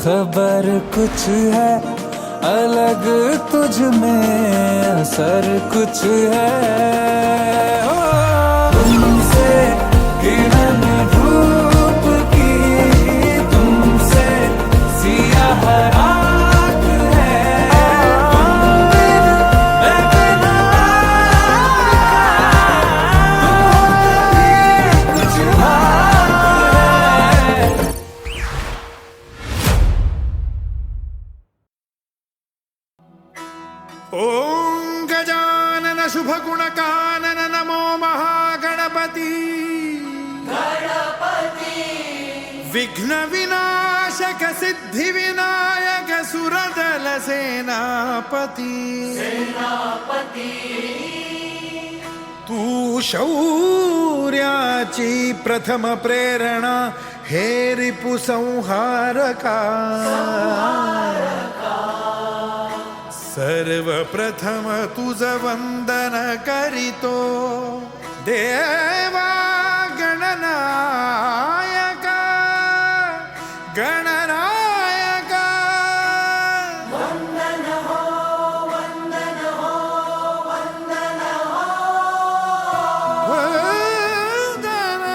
खबर कुछ है अलग तुझ में, असर कुछ है ओ, तुमसे किरण धूप की, तुमसे सियाह रात है, तुम बिन मैं बिना, तुम कभी कुछ बात है। ओम गजानन शुभगुणकानन नमो महागणपती विघ्न विनाशक सिद्धि विनायक सुरदल सेनापती तू शौर्याची प्रथम प्रेरणा हे रिपु संहारका सर्वप्रथम तुझ वंदन करीतो देवा गणनायका गणनायका वंदन हो वंदन हो वंदन हो वंदन हो।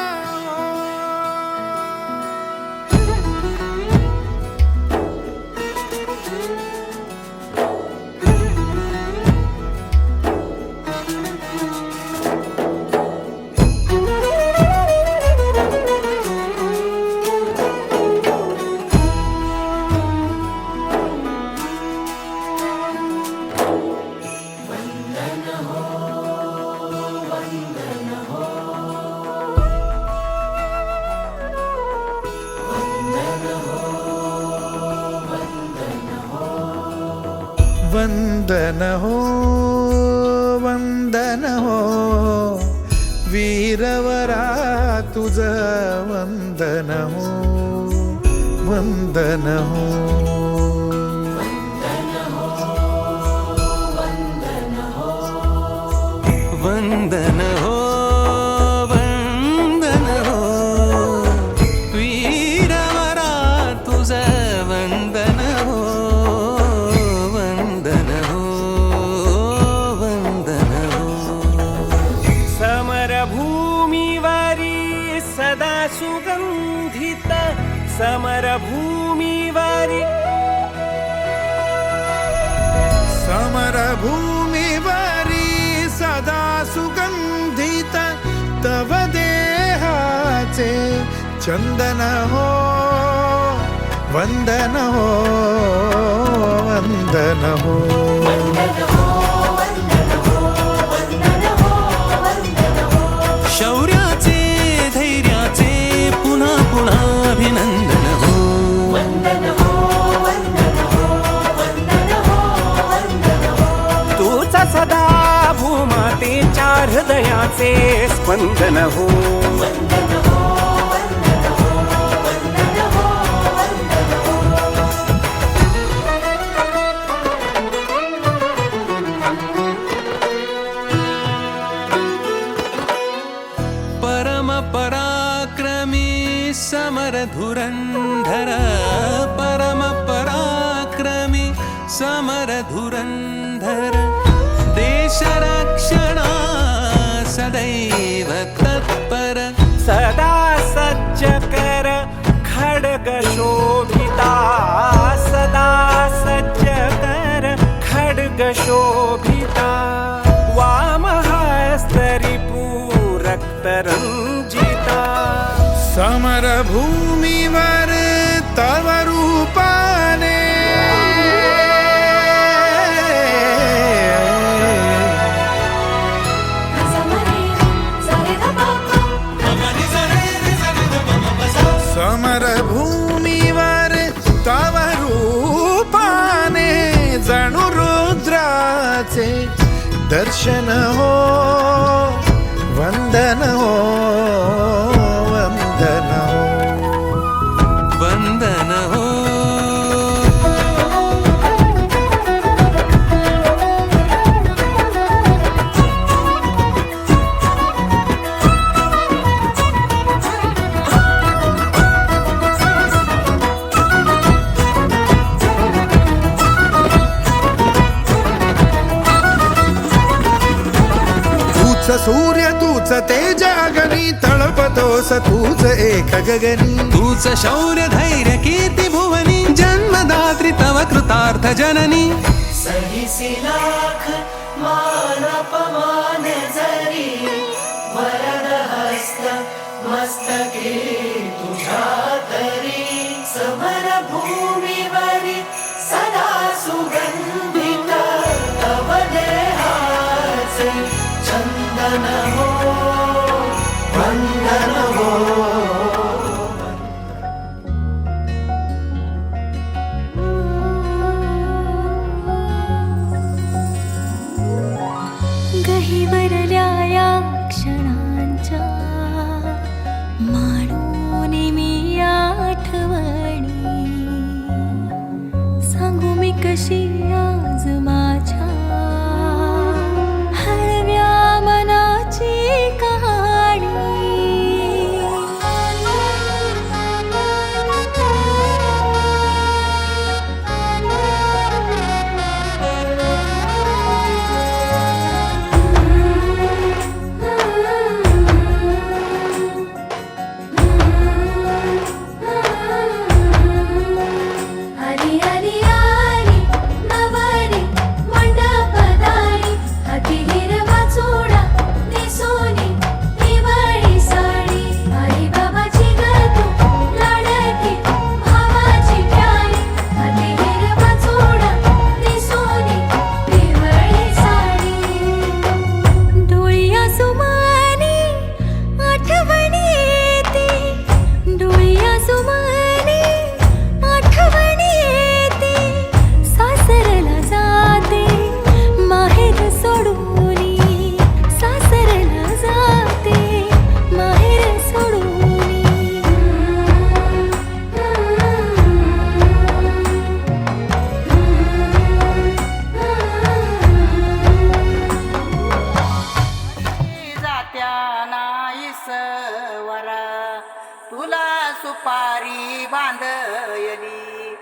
वंदन हो वंदन हो वीरवरा तुझ वंदन हो वंदन हो वंदन हो वंदन हो वीरवरा तुझ वंदन हो वंदन हो वंदन हो। समरभूमीवरी सदा सुगंधित समरभूमीवरी समरभूमीवरी सदा सुगंधित तव देहाचे चंदन हो वंदन हो वंदन हो शौर्याचे धैर्याचे पुन्हा पुन्हा अभिनंदन हो तुझा सदा भूमातेच्या हृदयाचे स्पंदन हो परम पराक्रमी समर धुरंधर परम पराक्रमी समर धुरंधर देश रक्षणा सदैव तत्पर सदा सज्ज कर खड्ग शोभिता सदा सज्ज कर खड्ग शोभिता वामहस्तरि रक्तरंजिता समरभूमीवर तव रूपाने समरभूमीवर तव रूपाने जणू रुद्राचे दर्शन हो वंदन हो वंदन हो वंदन हो सूर्य तूच तेज अगनी तळपतोस तूच एक गगनी तूच शौर्य धैर्य कीर्ती भुवनी जन्मदात्री तव कृतार्थ जननी सहिसी लाख मान अपमान जरी वरद हस्त मस्तके तुझ्या तरी समर भूमीवरी सदा सुगंधित तव देहाचे चंदन हो वंदन हो गहिवरल्या या क्षणांच्या माणून मी आठवणी सांगू मी कशी आज माझ्या हळव्या मनाची आली आली आली नवारी मंडपदारी हाती हिरवा चोडा नेसोनी दिवाळी साडी आई बाबाची गतू लाडकी भावाची प्यारी हाती हिरवा चोडा नेसोनी दिवाळी साडी डोळ्या सुमानी आठवणी येते डोळ्या सुमानी आठवणी येते सासरला जाते माहेर सोडूनी सासरला जाते माहेर सोडूनी जात्या नाईस वरा तुला सुपारी बांधयली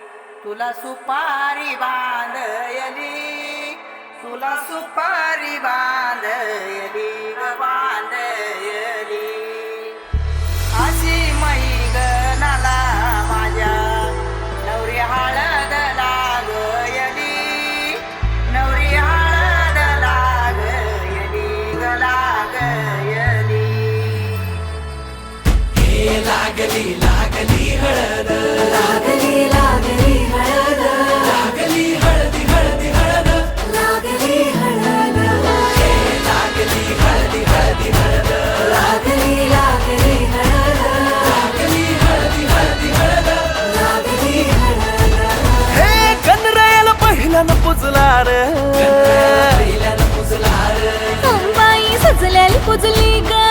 तुला सुपारी बांधयली तुला सुपारी बांधयली ग बांधयली अशी मैगनाला माझ्या नवरी हळद लागयली नवरी हळद लागयली ग लागयली लागली लागली हळद लागली लागली हळद लागली हळदी हळदी हळद लागली हळद लागली हळदी हळदी हळद लागली लागली हळद लागली हळदी हळदी हळद लागली हळद हे कनरायाला पहिल्यानं पुजला रे पहिल्यानं पुजला रे बाई सजल्याली पुजली ग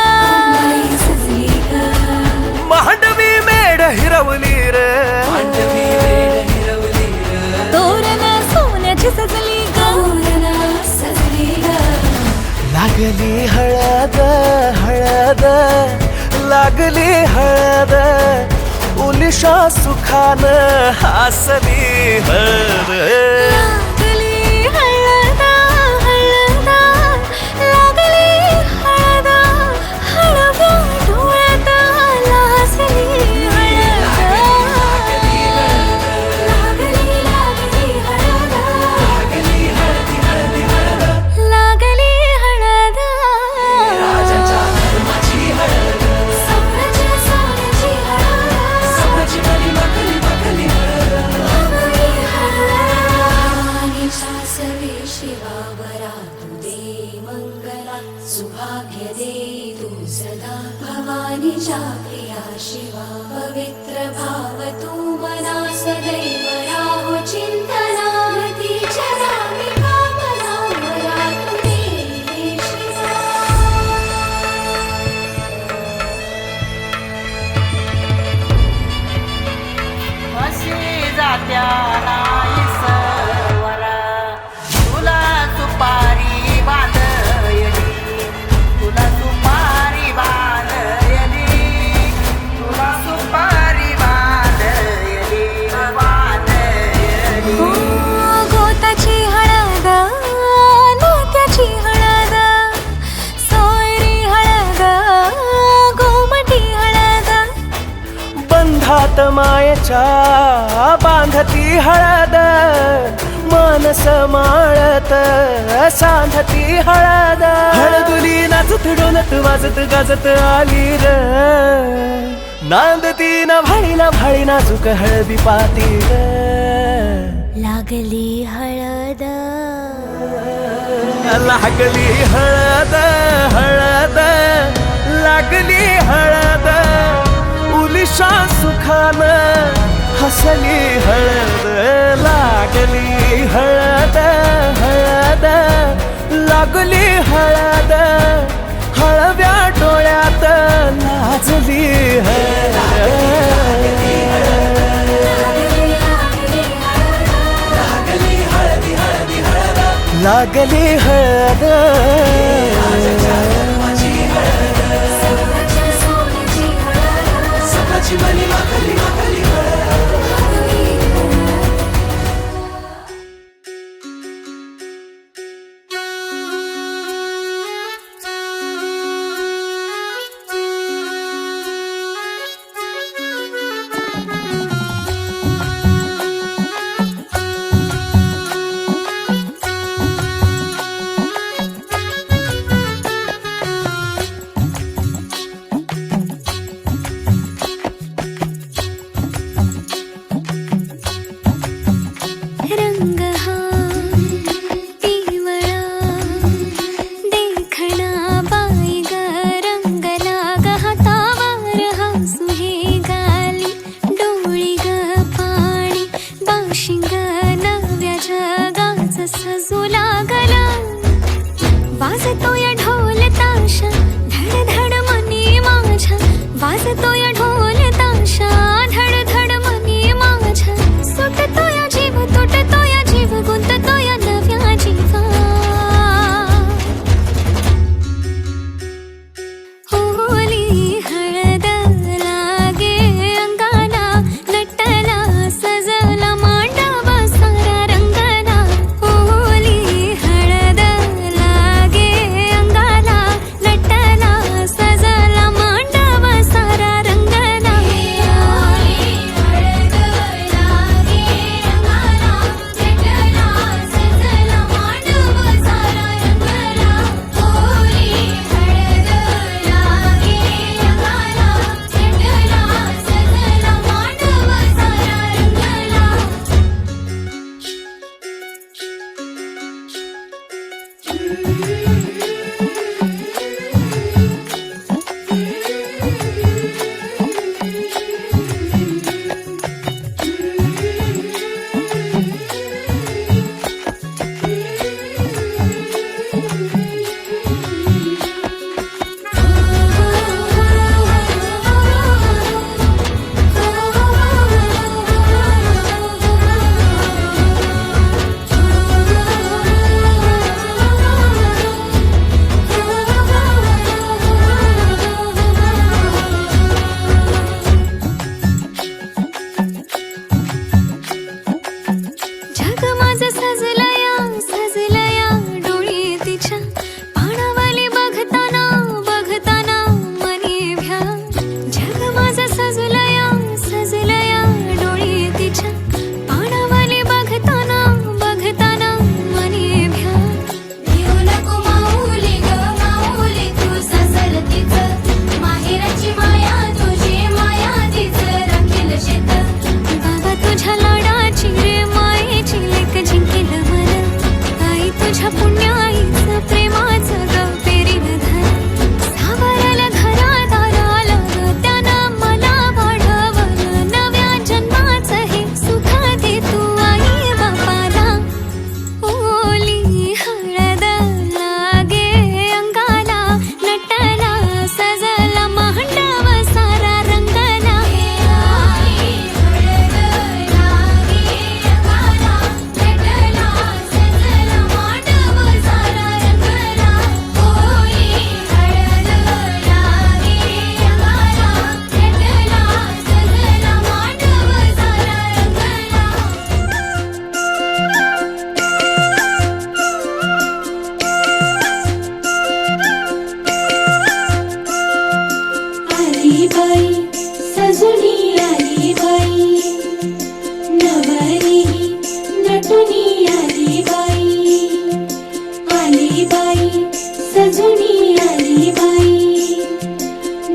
बाई सजली ग मांडवी मेढ हिरवली रे मांडवी वेळ हिरवली रे तोरण सोन्याची सजली ग गौरना सजली ग लागली हळद हळद लागली हळद उलिशा सुखान हसली हळद लागली हळदा हळदा लागली हळदा हळव्या डोळ्यात लाजली हळद लागली लागली हळद लागली हळदी हळदी हळद लागली हळदा राजाच्या धर्माची हळद सोन्याची सोन्याची हळद सोन्याची मली मखली मखली हळद लागली हळद सासवे शिवावरा तू दे मंगला सुभाग्य दे तू सदा भवानीच्या प्रिया शिवा पवित्र भाव तू मना सदैव राहो चिंतना तीच्या नामी कामना वरा तू दे शिवा अशी जात्या नाईस वरा तुला सुपारी बांधयली तुला सुपारी बांधयली तुला सुपारी बांधयली ग बांधयली रूपात मायेच्या बांधती हळद मानस माळत सांधती हळद हळदुली नाचत डोलत वाजत गाजत आली र नांदती ना भाळी नाजूक हळदी पातीर लागली हळद लागली हळद हळद लागली हळद उलिशा सुखान हसली हळद लागली हळद हळद लागली हळद हळव्या डोळ्यात लाजली हळद लागली हळद सकाळची मनी माखली माखली रंग हा पिवळा देखणा बाई ग रंगला ग हातावर हसू हे गाली डोळी ग पाणी बाशिंग नव्या जगाच सजू लागला वाजतोय ढोल ताशा धड धड मनी माझ्या वाजतोय ढोल ताशा धड धड मनी माझ्या सुटतोय जीव तुटतोय जीव गुंततोय नव्या जीवा होली हळद लागे अंगाला नटला सजला मांडव सारा रंगला होली हळद लागे अंगाला नटला सजला मांडव सारा रंगला हळद लागे अंगाला नटला सजला मांडव सारा रंगला होली हळद लागे अंगाला नटला सजला मांडव सारा रंगला सजुनी आली बाई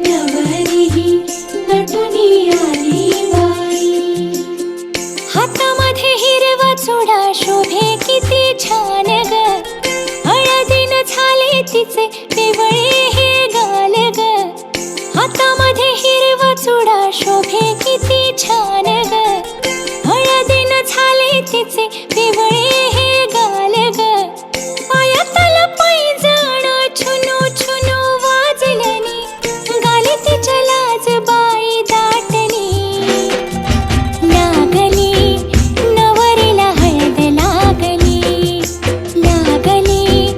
नवरी नटुनी आली बाई हातामध्ये हिरवा चुडा शोभे किती छान ग हळदीन झाले तिचे पिवळे हे गाल ग हातामध्ये हिरवा चुडा शोभे किती छान ग हळदीन झाले तिचे पिवळे हे गाल ग पायातल पैंजण छुनू छुनू वाजलनी गाली तिच्या लाज बाई दाटली लागली नवरीला हळद लागली लागली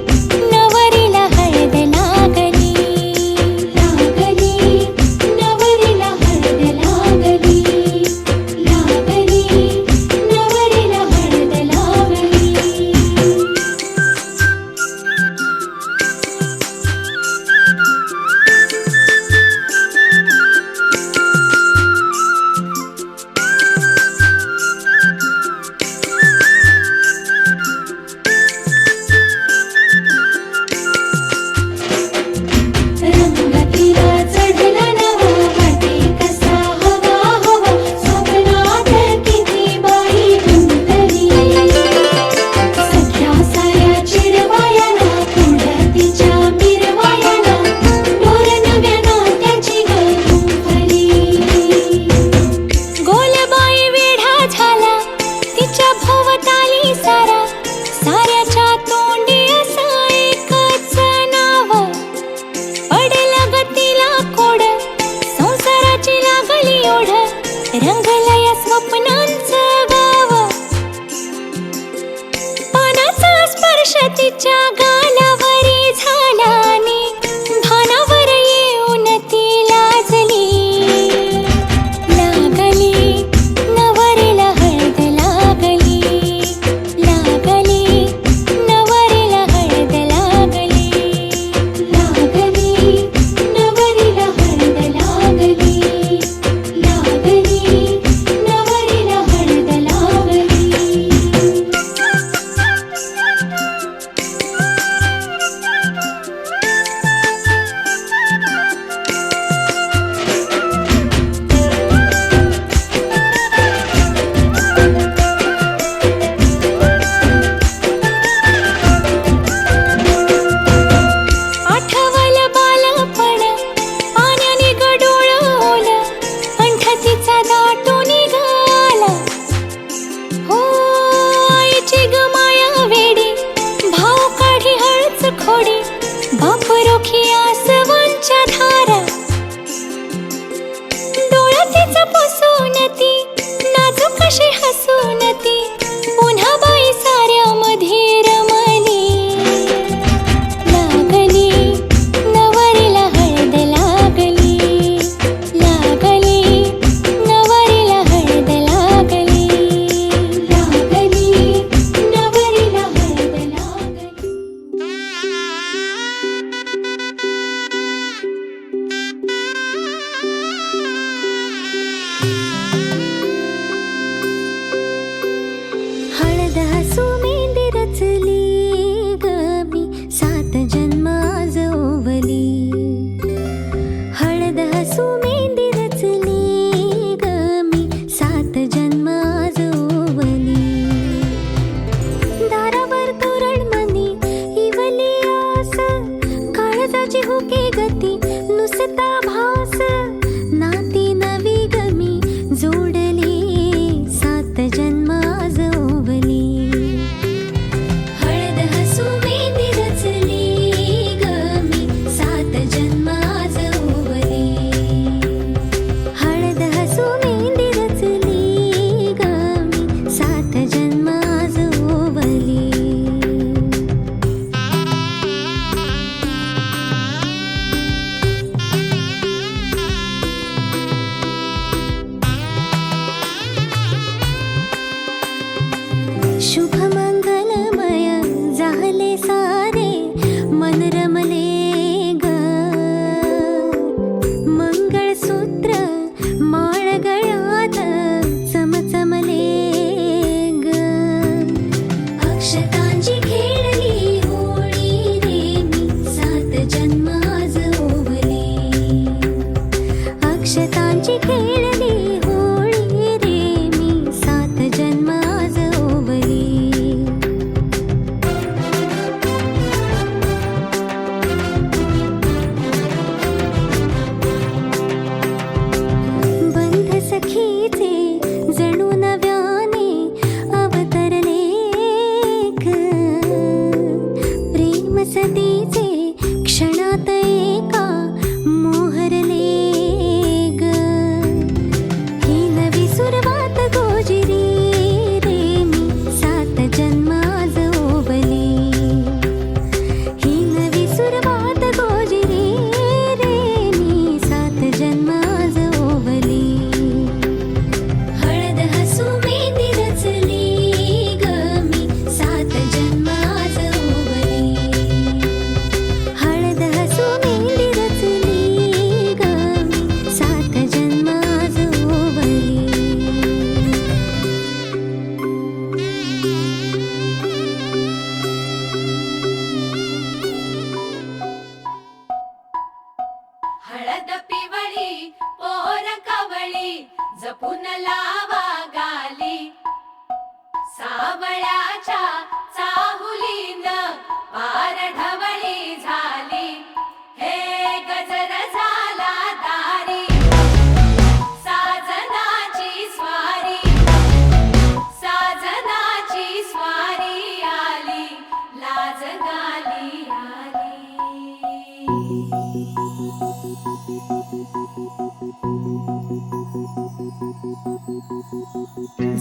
नवरीला हळद लागली लागली नवरीला हळद लागली लागली नवरीला हळद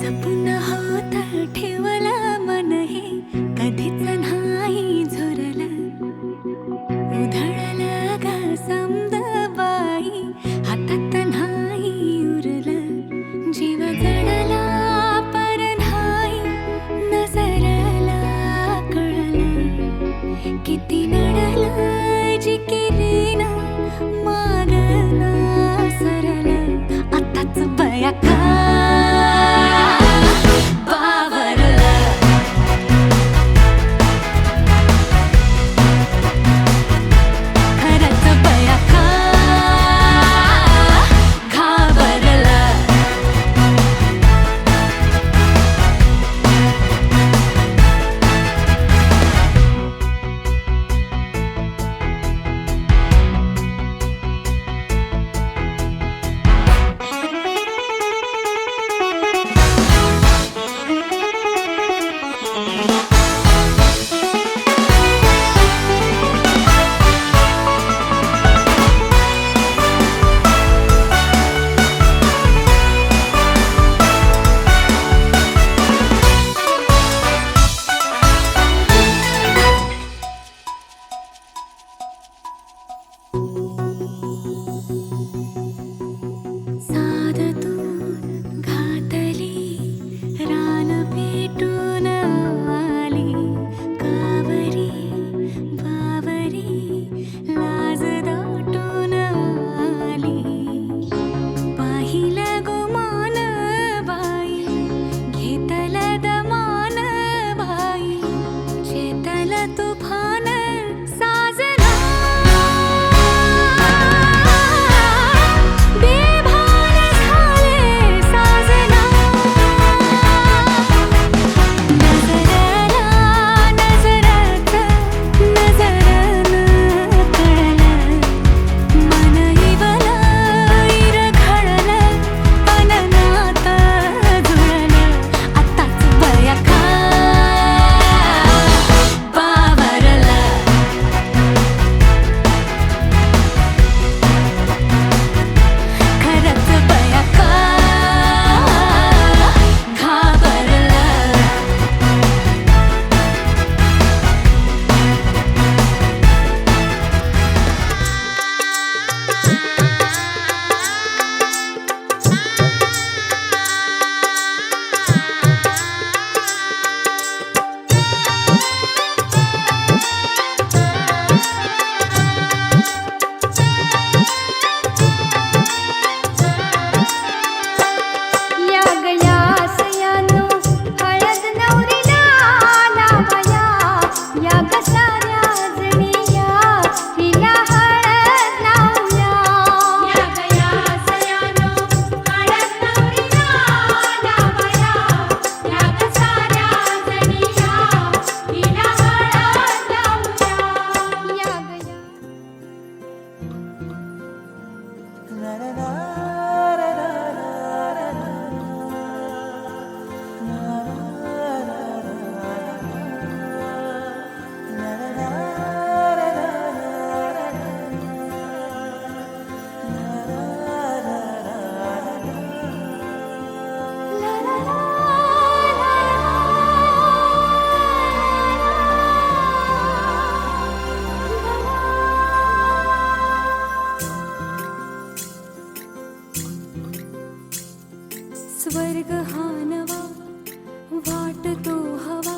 जपून होत ठेवलं मन हे कधीच नाही झुरलं उधळलं ग समद बाई हातात नाही उरलं जीव जडला पर नाही नजरला कळलं किती नडलं जिकिरीन मागना सरलं आताच बया का स्वर्ग हा नवा वाटतो हवा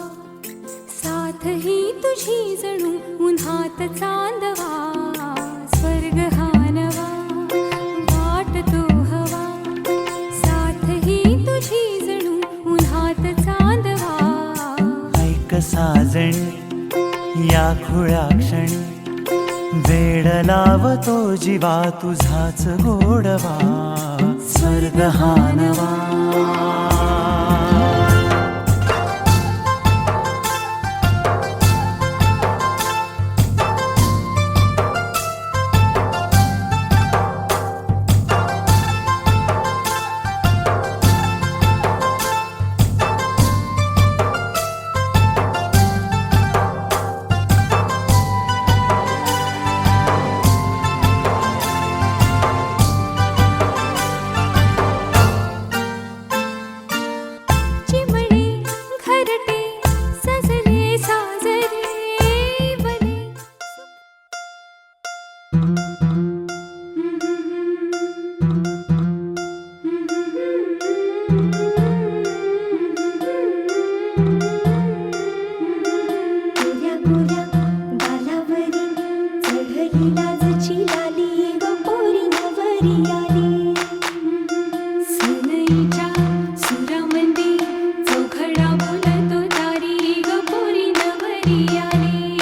साथ ही तुझी जणू उन्हात चांदवा स्वर्ग हा नवा वाटतो हवा साथ ही तुझी जणू उन्हात चांदवा ऐक साजणी या खुळ्या क्षणी वेड लावतो जीवा तुझाच गोडवा स्वर्ग हा नवा मोऱ्या गालावरी चढली लाजची लाली ग पोरी नवरी आली सनईच्या सुरामंदी चौघडा बोलतो दारी ग पोरी नवरी आली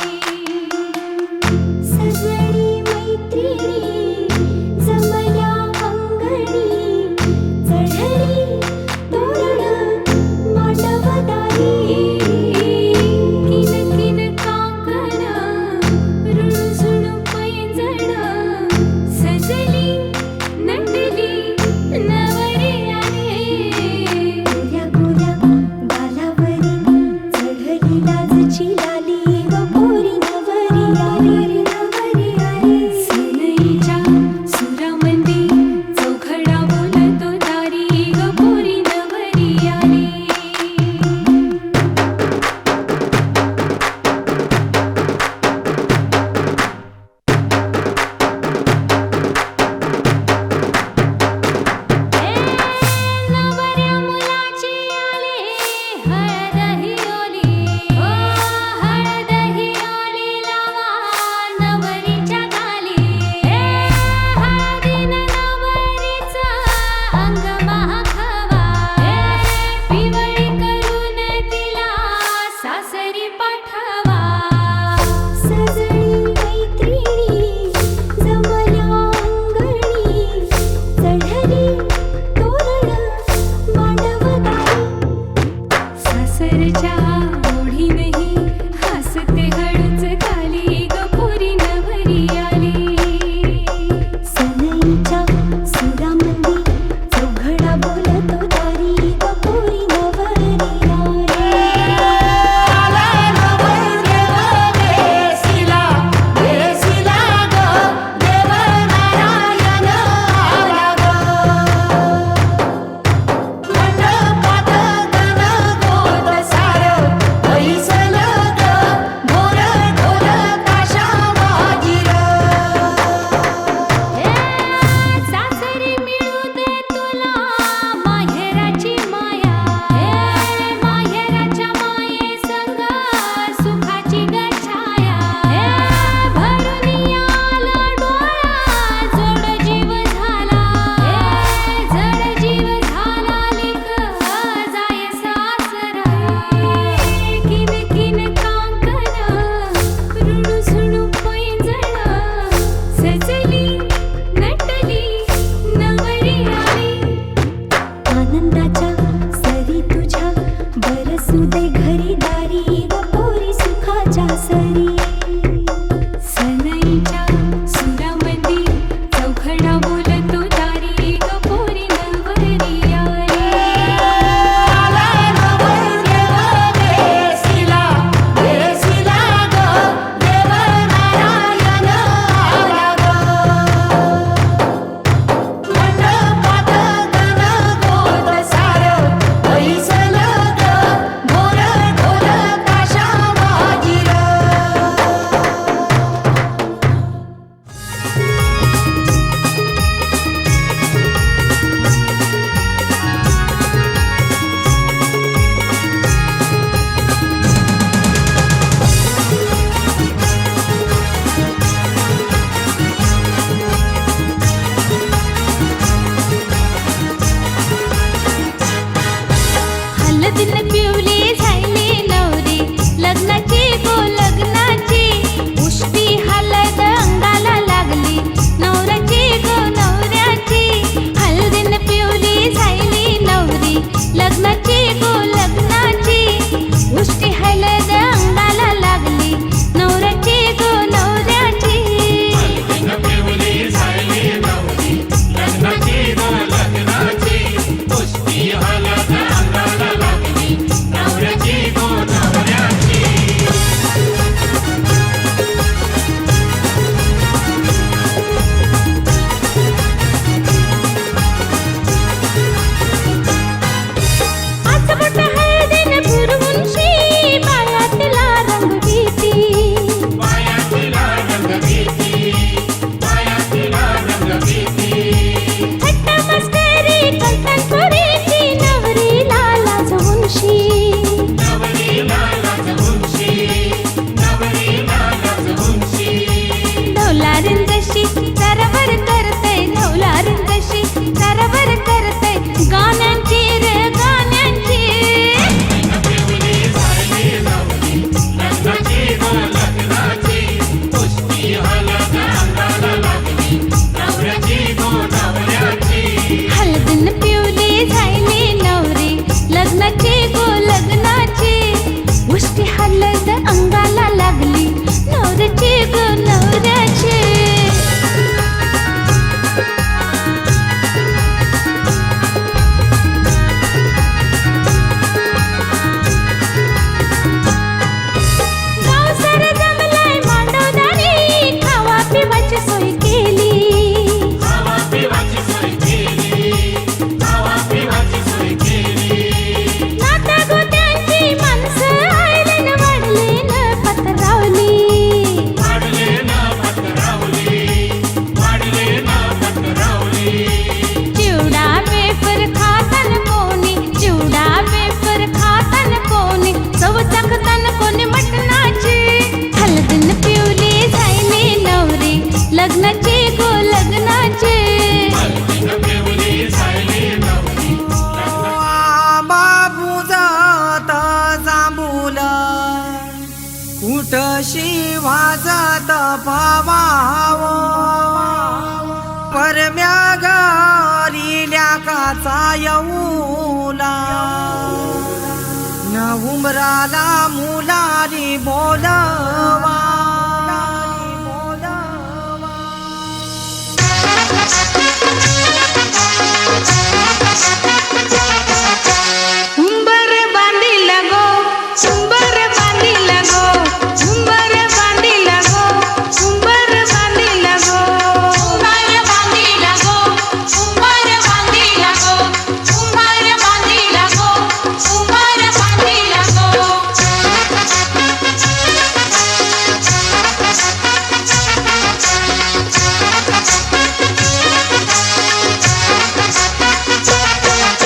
सजनी मैत्रिणी जमल्या अंगणी चढली तोरण मांडवदारी किन किन काकडी उठशी वाजत भावाव परम्या घरील्या काचा येऊला न उमराला मुलारी बोलवा उंबर बांधिल गो उंबर बांधिल गो उंबर बांधिल गो उंबर बांधिल गो उंबर बांधिल गो उंबर बांधिल गो उंबर बांधिल गो उंबर बांधिल गो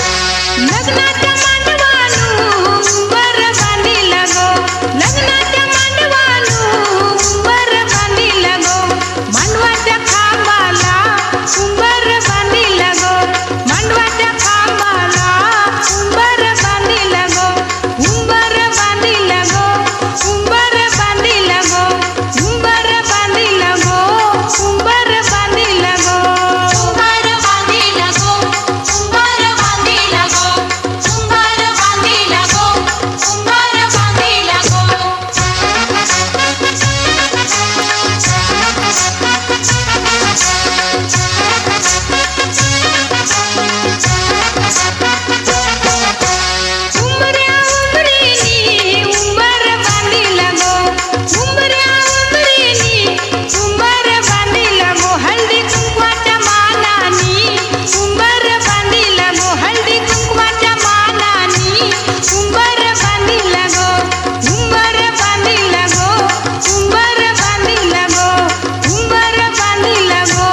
लग्नाच्या मांडवानू उंबर बांधिल गो लग्नाच्या मांडवानू उंबर बांधिल गो मांडवाच्या खांबाला उंबर बांधिल गो मांडवाच्या खांबाला उंबर बांधिल गो उंबर बांधिल गो उंबर बांधिल गो उंबर बांधिल गो उंबर बांधिल गो उंबर बांधिल गो उंबर बांधिल गो उंबर बांधिल गो उंबर उंबऱ्या उंबरीनी उंबर बांधिल गो उंबऱ्या उंबरीनी उंबर बांधिल गो हळदी कुंकवाच्या मानानी उंबर बांधिल गो हळदी कुंकवाच्या मानानी उंबर बांधिल गो उंबर बांधिल गो उंबर बांधिल गो उंबर बांधिल गो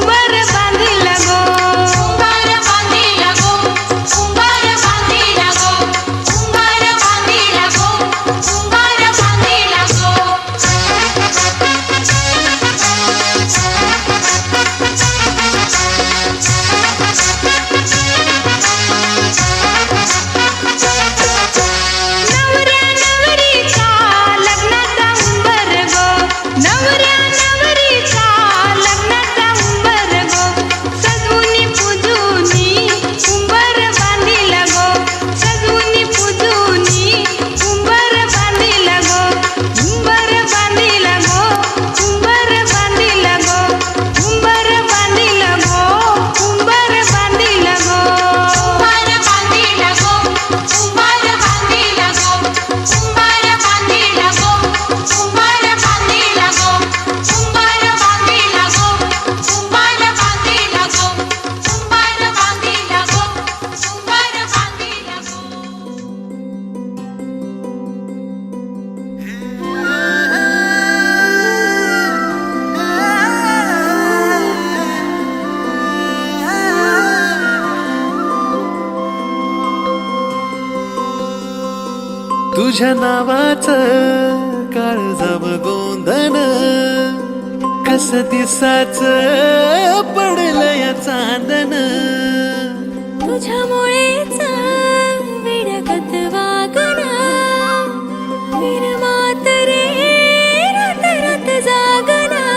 उंबर बांधिल गो उंबर बांधिल गो उंबर बांधिल गो उंबर बांधिल गो उंबर नवऱ्या नवरीचा लग्नाचा उंबर गो नवऱ्या नवरीचा लग्नाचा उंबर गो सजवुनी पूजुनी उंबर बांधिल गो सजवुनी पूजुनी उंबर बांधिल गो उंबर बांधिल गो उंबर बांधिल गो उंबर बांधिल गो उंबर बांधिल गो उंबर बांधिल गो उंबर बांधिल गो उंबर बांधिल गो उंबर बांधिल गो उंबर बांधिल गो उंबर बांधिल गो उंबर बांधिल गो उंबर बांधिल गो तुझ्या नावाचं काळजाव गोंधन कस दिसाच पडलं या चांदन तुझ्यामुळेच विडगत वागणं विरमात रे रात रात जागणं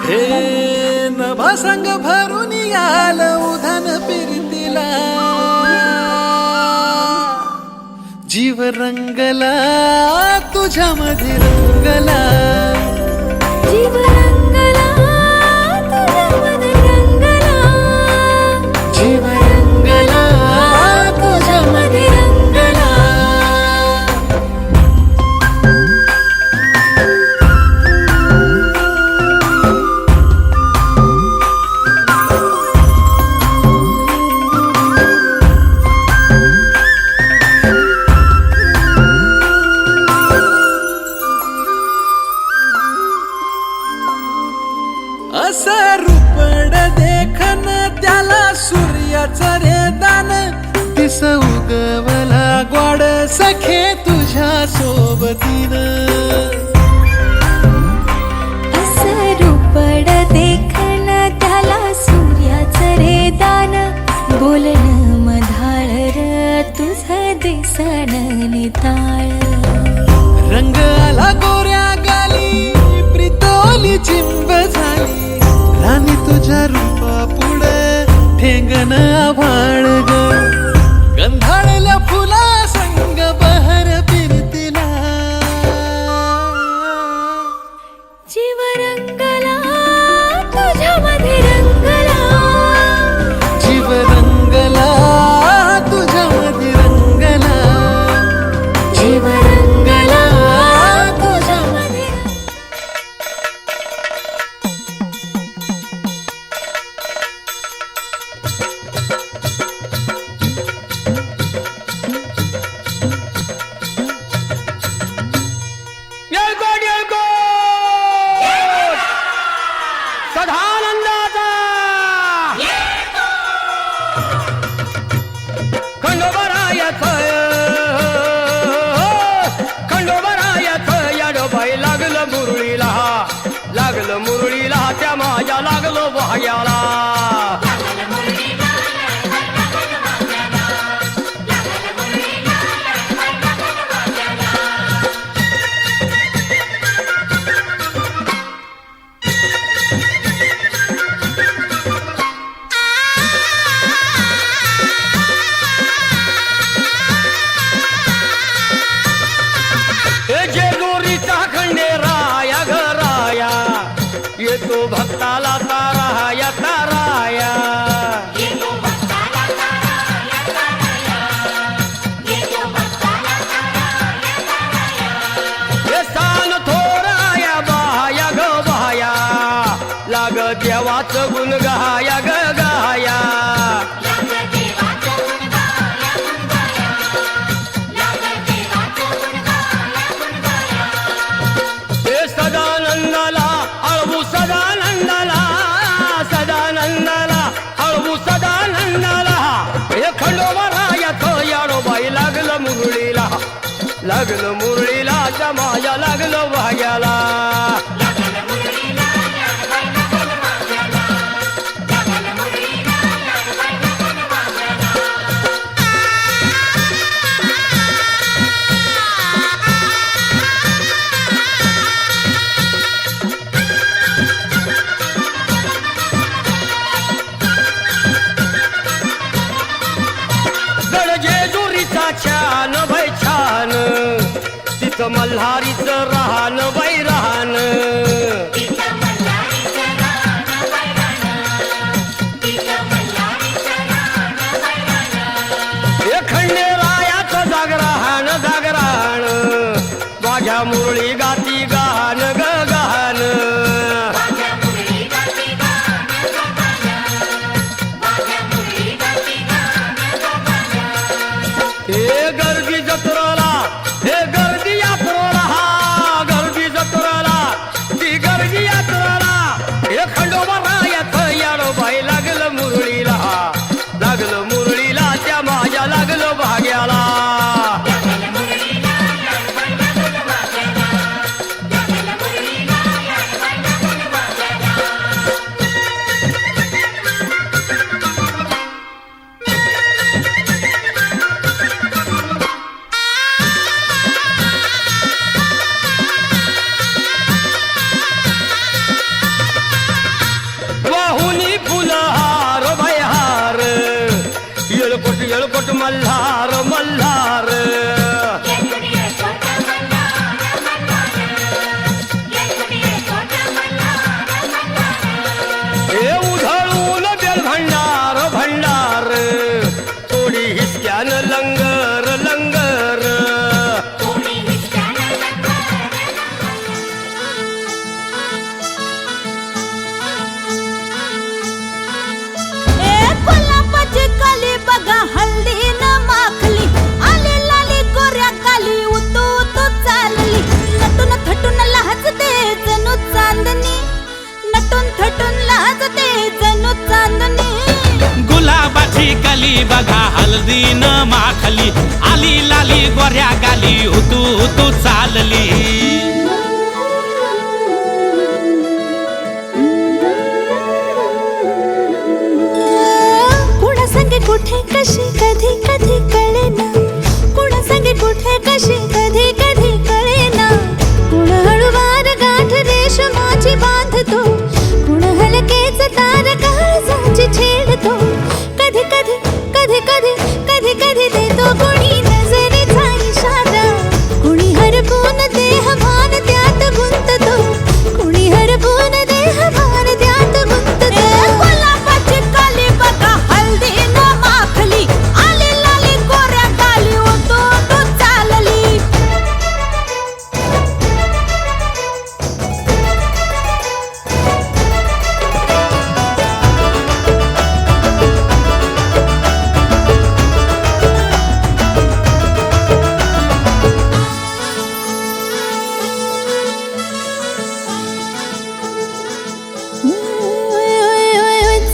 हे नभा संग भरून याल उधान फिरतीला जीव रंगला तुझ्यामध्ये रंगला जीव रंगला तुझ्यामध्ये रंगला जीव रंगला तुझ्यामध्ये रंगला असं रूपड देखन त्याला सूर्याचं रे दान दिस उगवला ग्वाड सखे तुझ्या सोबतीनं असं रूपड देखण त्याला सूर्याचं रे दान बोलणं मधाळ र तुझं दिसणं निताळ रंग आला मुरळीला लागलं मुरळीला त्या माझ्या लागलो भाग्याला येतो भक्ताला ताराया ताराया हे सांग थोराया बाया ग बाया लाग देवाचं गुण गाया ग गाया हे सदानंदाला अळवू सदानंदाला सदानंदाला अळवू सदानंदाला हे खंडोबारायाचं याडोबाई लागलं मुरळीला लागलं मुरळीला त्या माझ्या लागलं भाग्याला छान बाई छान तिथं मल्हारीचं राहन बाई राहन हे खंडेरायाचं जागराहन जागराहन माझ्या मुरळी गाती गान ग गान हे गर्दी जत्रेला हे गर्दी यात्रेला हा गर्दी जत्रेला ती गर्दी यात्रेला हे खंडोबारायाचं याडोबाई लागलं मुरळीला लागलं मुरळीला त्या माझ्या लागलं भाग्याला येळकोट मल्हार मल्हार हे उधळून बेल भंडार भंडार थोडी हिसक्यान लंगर लंगर काली बघा हल्दी न माखली आले लाली गोऱ्या काली उतू उतू चालली नटून थटून लाजते जणू चांदणी नटून थटून लाजते जणू चांदणी गुलाबाची कली बघा हल्दी न माखली आली लाली गोऱ्या गाली उतू उतू चालली कुठे कशी कधी कधी कळेना कुणा संगे कुठे कशी कधी कधी कळेना कुण हळूवार गाठ रेशमाची बांधतो कुण हलकेच तार काळजाची छेडतो कधी कधी कधी कधी कधी कधी देतो कुणी नजरेचा इशारा कुणी हरपून देह भान त्यात गुंततो कुणी हरपून देह भान त्यात गुंततो गुलाबाची काली बघा हल्दी न माखली आली लाली गोऱ्या गाली उतू उतू चालली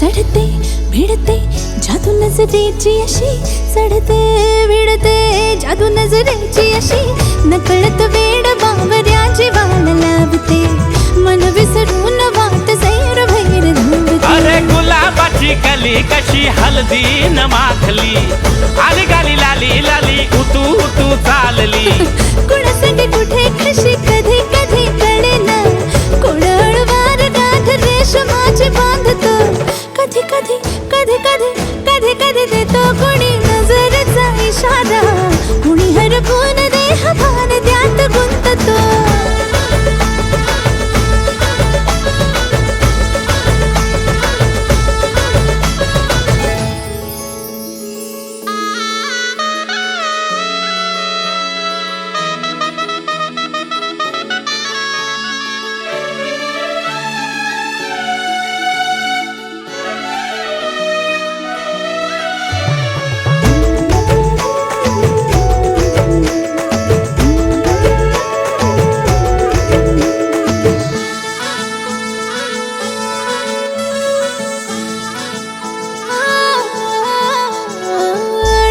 चढते भिडते जादू नजरेची अशी चढते भिडते जादू नजरेची अशी नकळत वेड बावऱ्या जीवाला लावते हळदीन माखली आली गाली लाली लाली उतू उतू चालली कुणासंग कुठे कशी कधी कधी कळेना कोण हळूवार गाठ रेशमाची बांधतो कधी कधी कधी कधी कधी कधी देतो कोणी नजरेचा इशारा कुणी हरपून देह भान त्यात गुंततो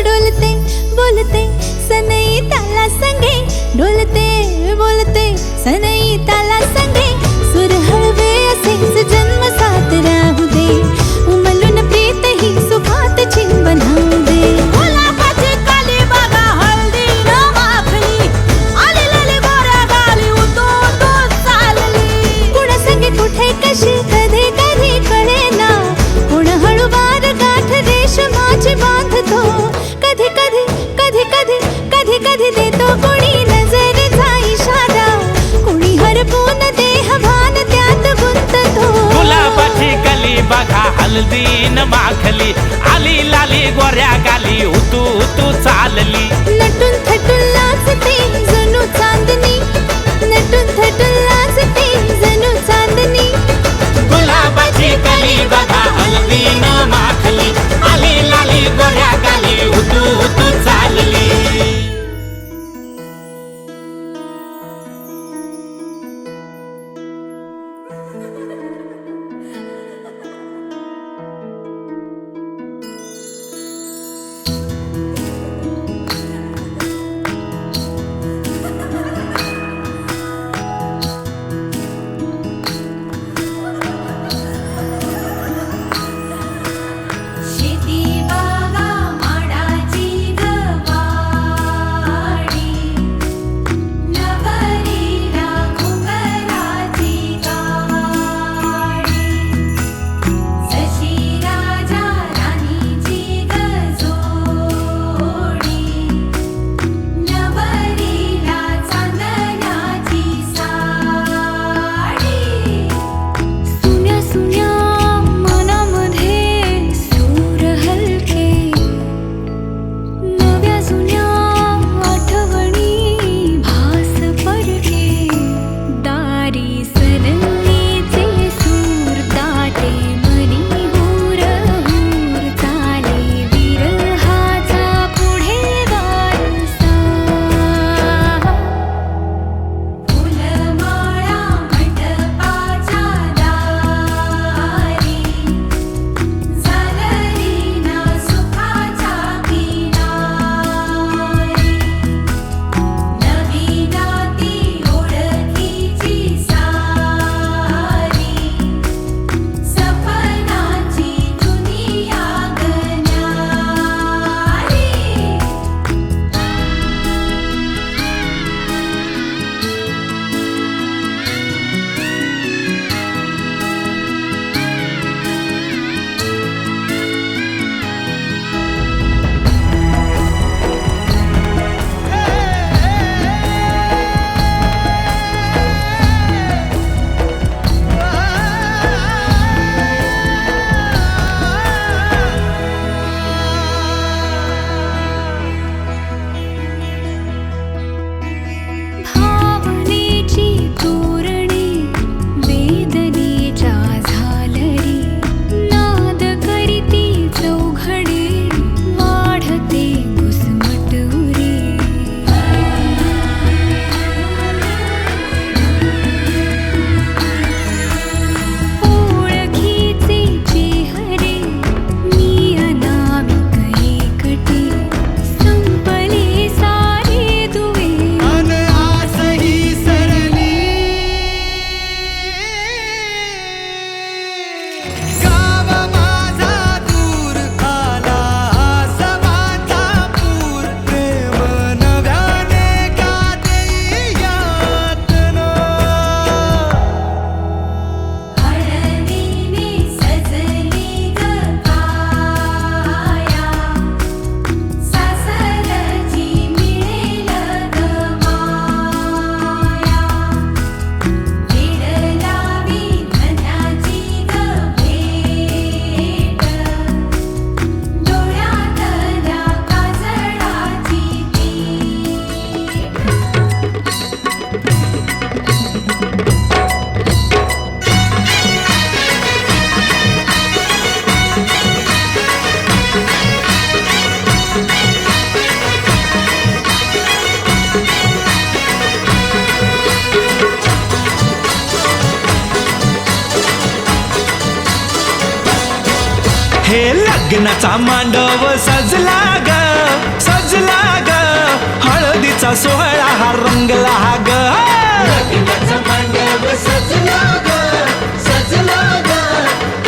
डोलते बोलते सनई ताला संगे डोलते बोलते सनई ताला संगे सुर हळवे असेच जन्म साथ राहू दे उमलून प्रीत ही सुखात चिन बनावू दे गुलाबाची काली बघा हळदी न माखली आली लाली गोऱ्या गाली उतू उतू चालली कुणा संगे कुठे कशी कधी कधी कळेना कोण हळूवार गाठ रेशमाची बांधतो कधी कधी कधी कधी कधी कधी देतो कोणी नजरेचा इशारा कोणी हरपून देह भान त्यात गुंततो गुलाबाची कली बघा हळदीन माखली आली लाली गोऱ्या गाली उतू उतू चालली नटून थटून लाजते जणू चांदणी नटून थटून लाजते जणू चांदणी गुलाबाची कली बघा हळदीन माखली आली लाली गोऱ्या गाली उतू उतू चालली हे लग्नाचा मांडव सजला ग सजला ग हळदीचा सोहळा हा रंगला ग लग्नाचा मांडव सजला ग सजला ग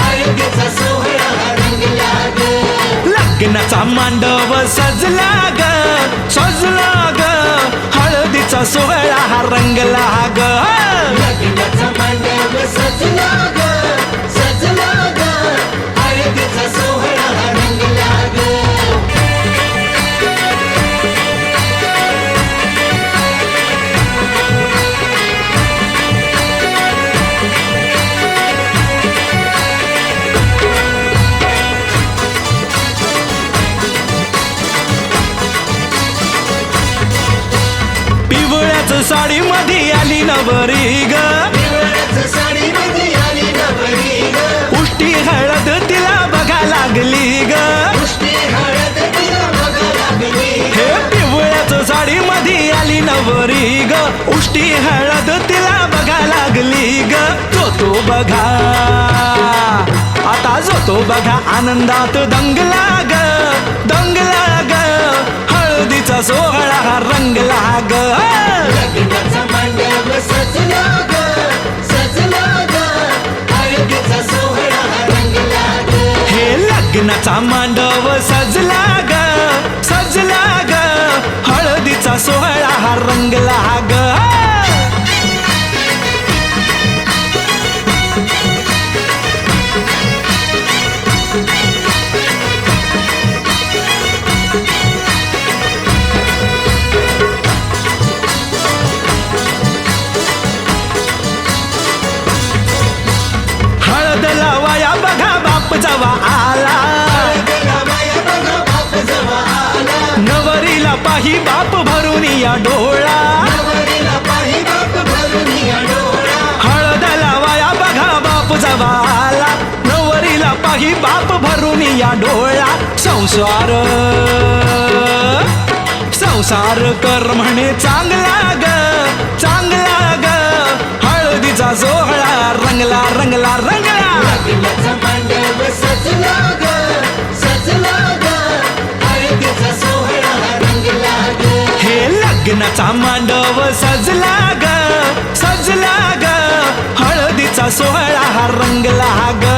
हळदीचा सोहळा रंगला ग लग्नाचा मांडव सजला ग सजला ग हळदीचा सोहळा हा रंगला ग लग्नाचा मांडव सजला ग सजला ग हळदीचा सोहळा रंगला ग पिवळ्याच साडी मध्ये आली नवरी ग साडीमध्ये आली नवरी ग उष्टी हळद तिला बघा लागली ग पुष्टी हळद तिला बघा लागली हे पिवळ्याच साडी मध्ये आली नवरी ग उष्टी हळद तिला बघा लागली ग जो बघा आता जो बघा आनंदात दंगला ग दंगला ग हळदीचा सोहळा हा रंगला ग लग्नाचा मांडव सजला ग सजला ग हळदीचा सोहळा रंगला ग हे लग्नाचा मांडव सजला ग सजला ग हळदीचा सोहळा हा रंगला ग हळद लावाया बघा बाप जवा आला नवरीला पाही बाप भरून या डोळा हळद लावाया बघा बाप जवा आला नवरीला पाही बाप भरून या डोळा संसार संसार कर म्हणे चांगला ग चांगला ग हळदीचा सोहळा रंगला रंगला रंगला लग्नाचा मांडव सजला ग सजला ग हळदीचा सोहळा रंगला ग हे लग्नाचा मांडव सजला ग सजला ग हळदीचा सोहळा हा रंगला ग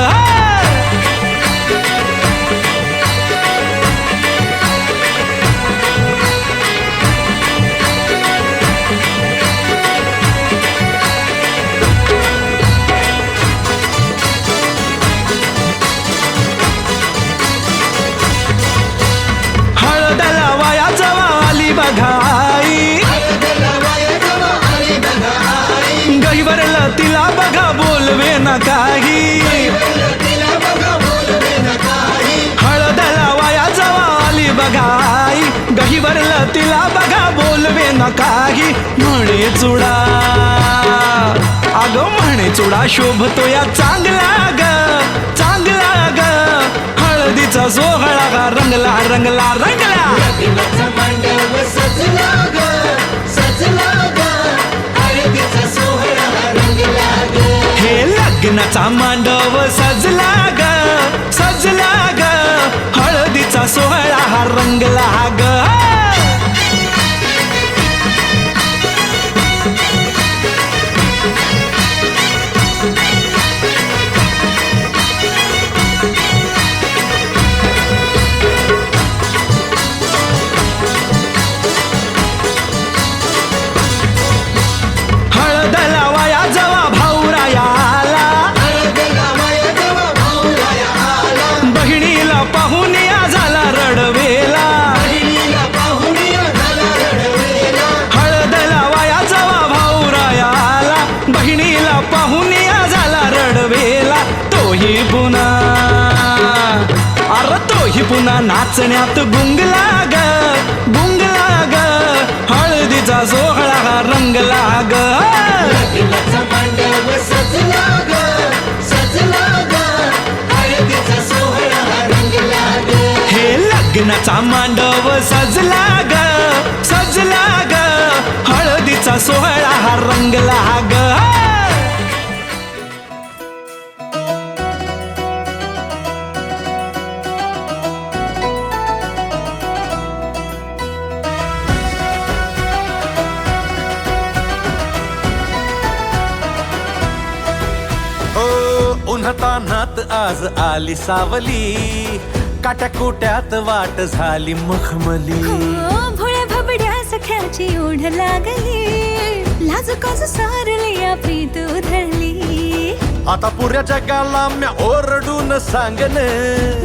हळद लावाया जवा आली बघाई गहीवरला तिला बघा बोलवे ना काही हळद लावाया जवा आली बघाई गहीवरला तिला बघा बोलवे ना काही म्हणे चुडा अगं म्हणे चुडा शोभतो या चांगला ग चांगला ग हळदीचा सोहळा हा रंगला रंगला रंगला लग्नाचा मांडव सजला ग सजला ग हळदीचा सोहळा रंगला ग हे लग्नाचा मांडव सजला ग सजला ग हळदीचा सोहळा हा रंगला ग हळद लावाया जवा भाऊराया आला बहिणीला पाहून या झाला रडवेला हळद लावाया जवा भाऊराया आला बहिणीला पाहून या झाला रडवेला तोही पुन्हा अरे तोही पुन्हा नाचण्यात गुंगला ग गुंगला ग हळदीचा सोहळा हा रंगला ग लग्नाचा मांडव सजला ग सजला ग हळदीचा सोहळा रंगला ग हे लग्नाचा मांडव सजला ग सजला ग हळदीचा सोहळा हा रंगला ग उन्हातानात आज आली सावली, काट्या कोट्यात वाट झाली मखमली. भोळ्या भबड्या सख्याची ओढ लागली, लाज काज सारली या प्रीत उधळली. आता पुऱ्या जगाला म्या ओरडून सांगन,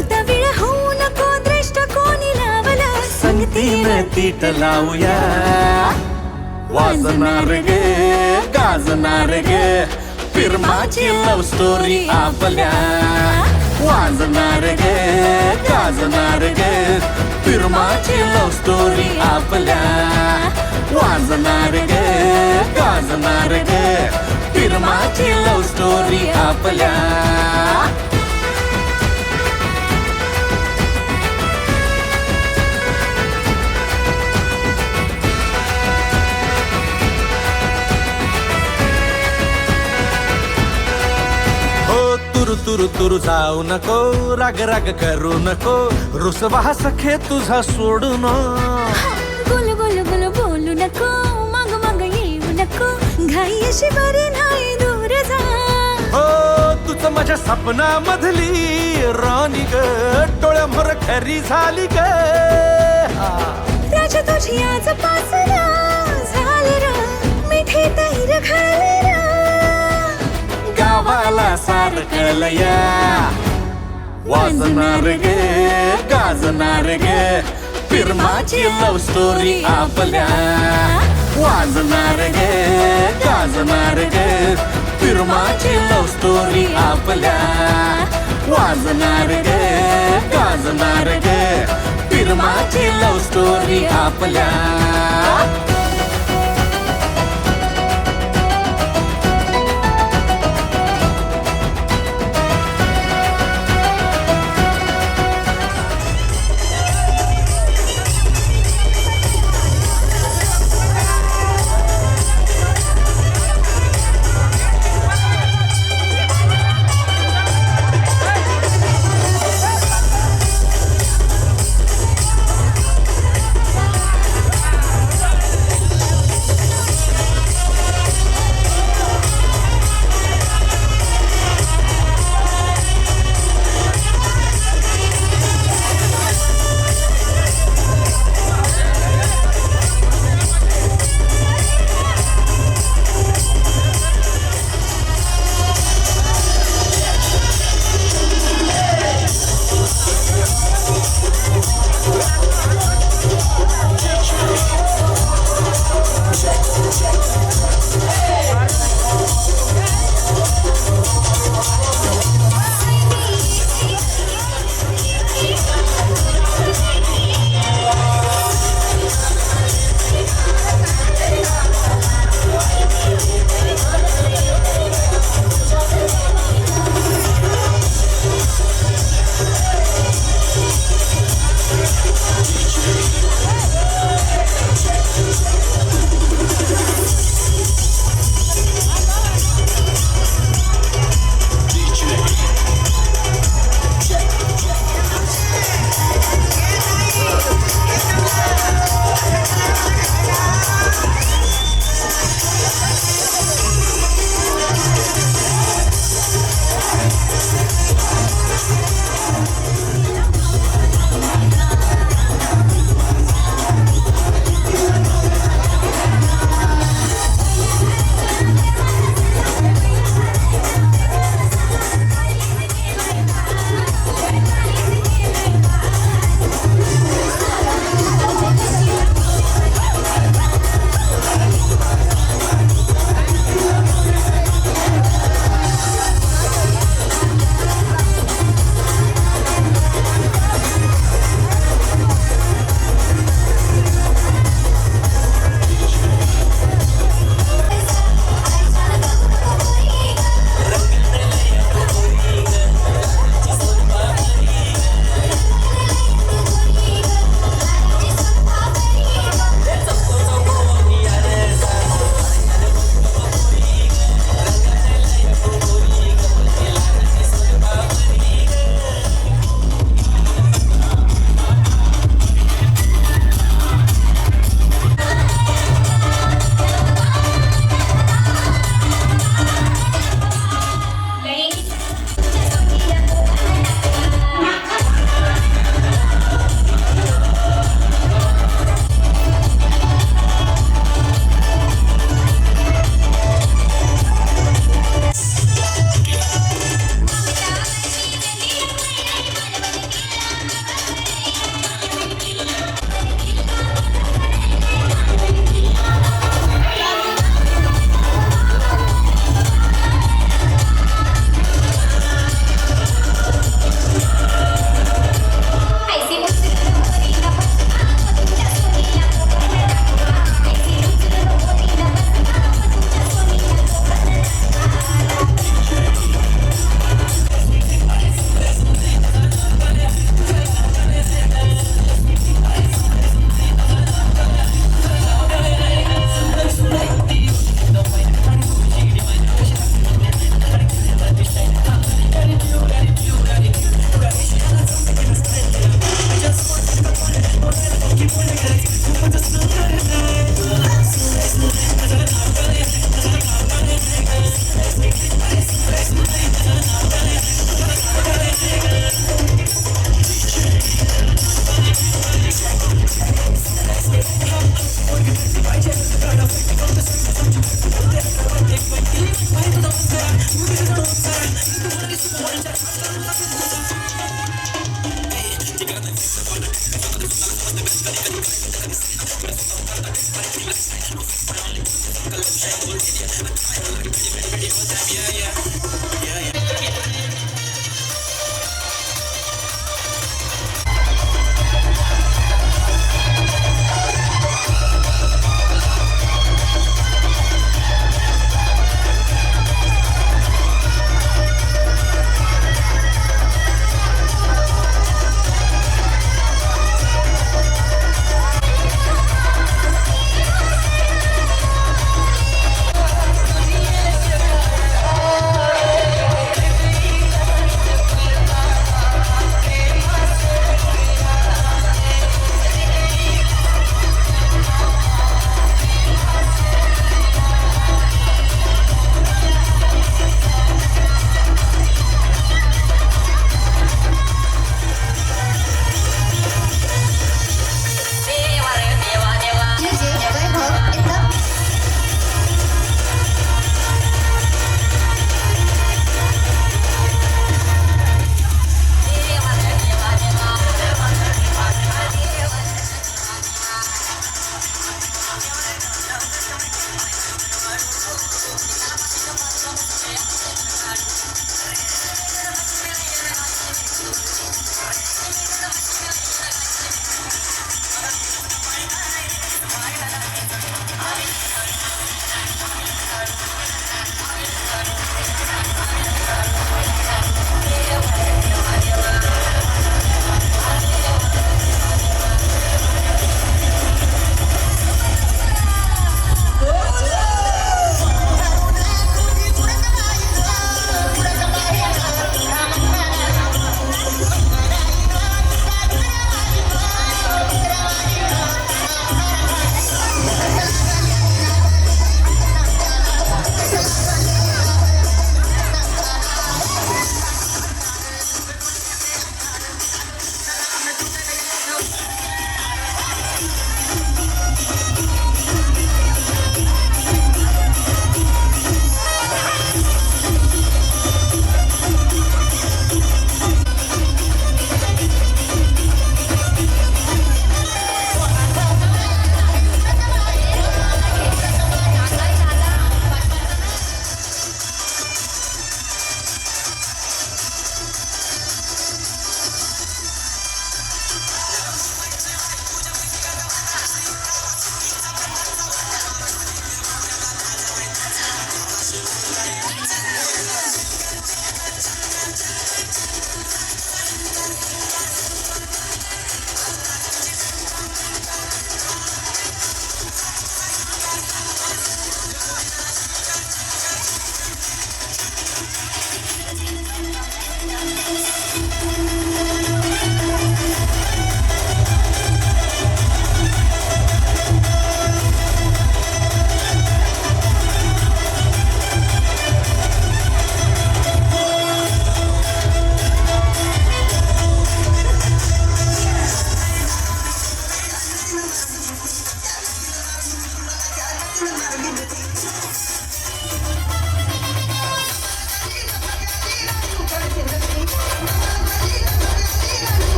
उतावीळ होऊ नको दृष्ट कोणी लावलं, संगतीनं तीट लावूया. वाजणार गे गाजणार गे फिरमाची लव स्टोरी आपल्या. वाजणार गे गाजणार गे फिरमाची लव स्टोरी आपल्या. वाजणार गे गाजणार गे फिरमाची लव स्टोरी आपल्या. तुरु तुरु तुरु जाऊ नको, राग राग करू नको, रुसवा सखे तुझा सोडून. गुल गुल गुल बोलू नको, मग मग येऊ नको, घाई अशी बरी नाही दूर जा. हो तुझ माझ्या सपनामधली राणी ग, डोळ्यामोर खरी झाली ग. राजा तुझी आज पासरा झाली र, मिठी तैर घाली र. गावाला सारखलया. वाजणार गे गाजणार गे फिरमाची लव स्टोरी आपल्या. वाजणार गे गाजणार गे फिरमाची लव स्टोरी आपल्या. वाजणार गे गाजणार गे फिरमाची लव स्टोरी आपल्या.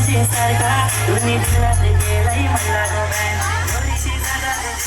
तुझे सारखा दोन्ही दिलात गेलाय मला ग बॅन थोडीशी जागा दे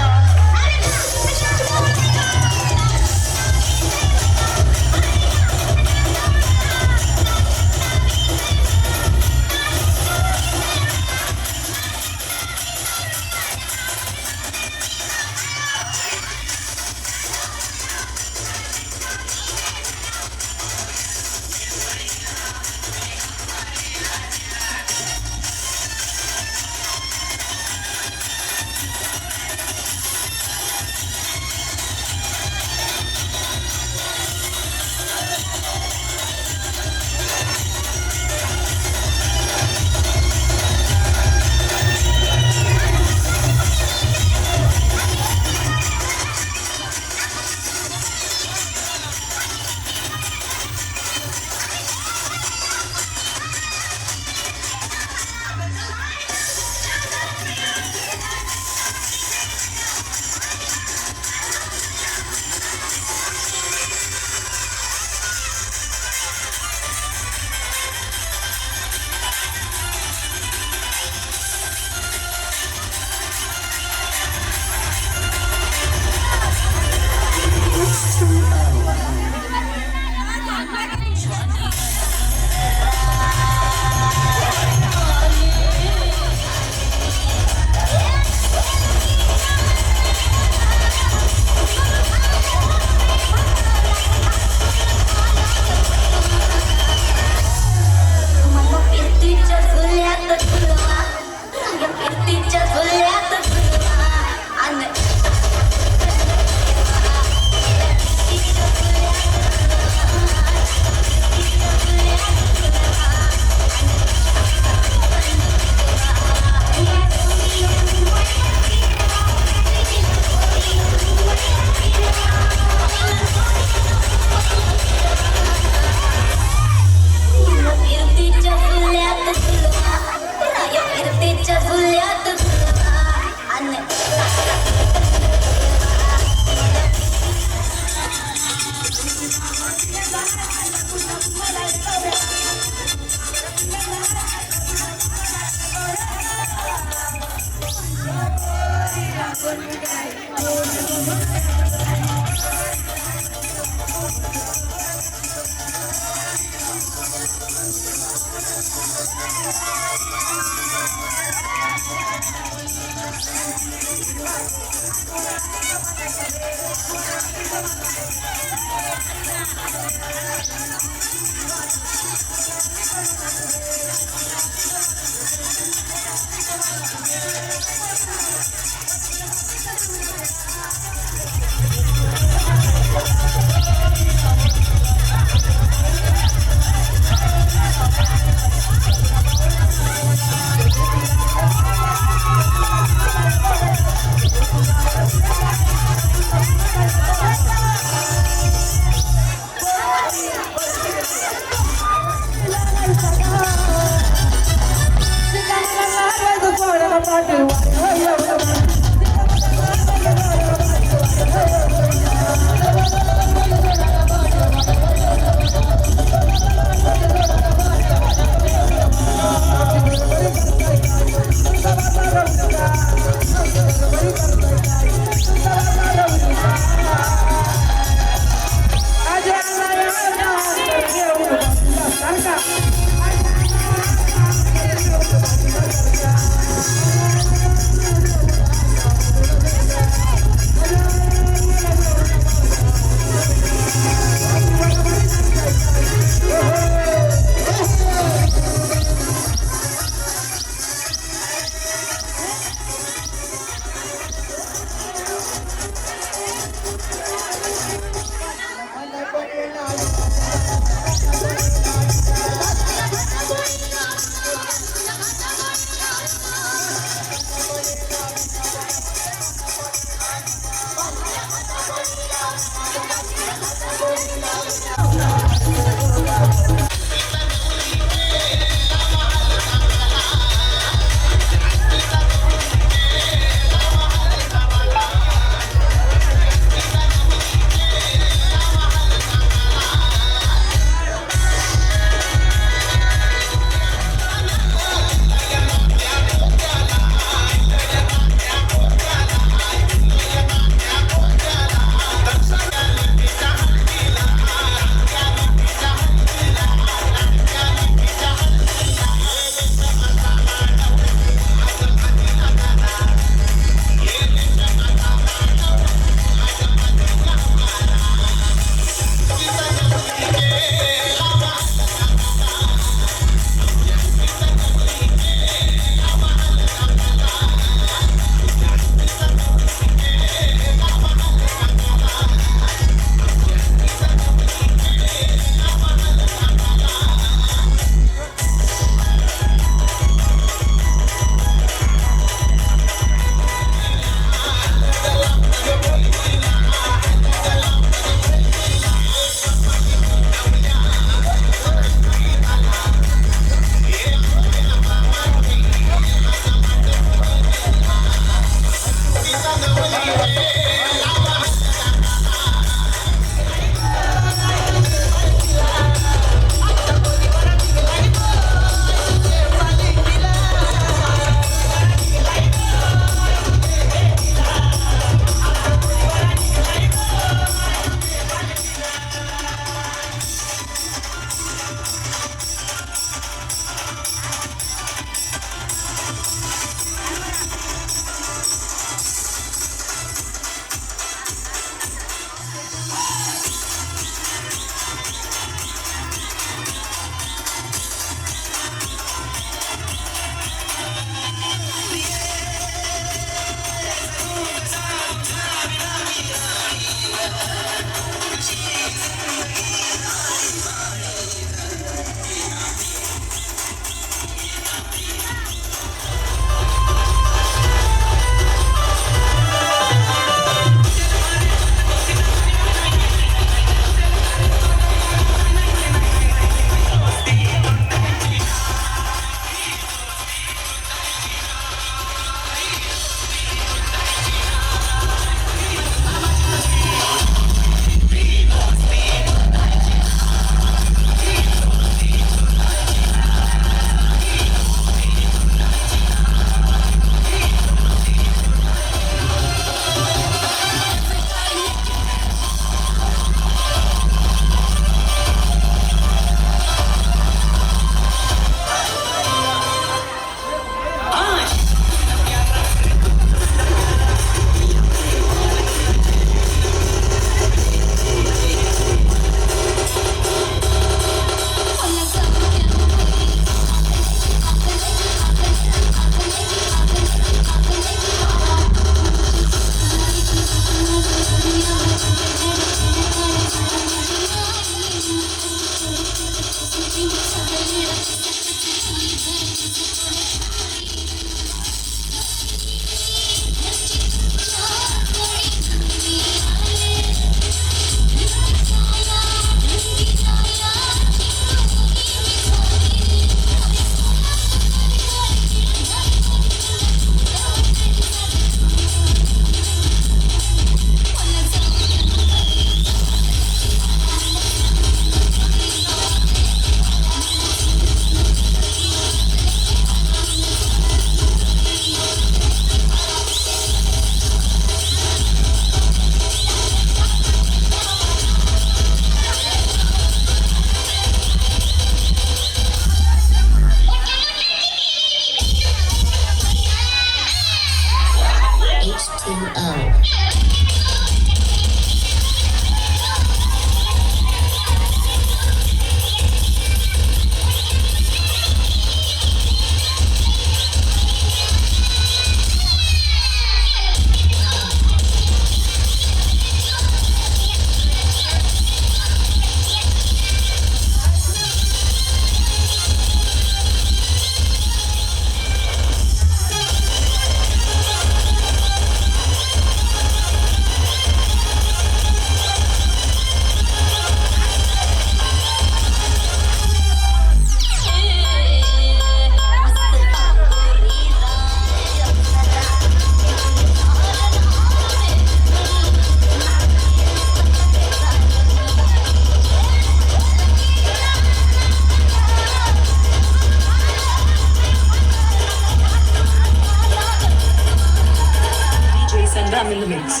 संग्राम in the mix.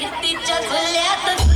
इत्तीच्या झुल्यात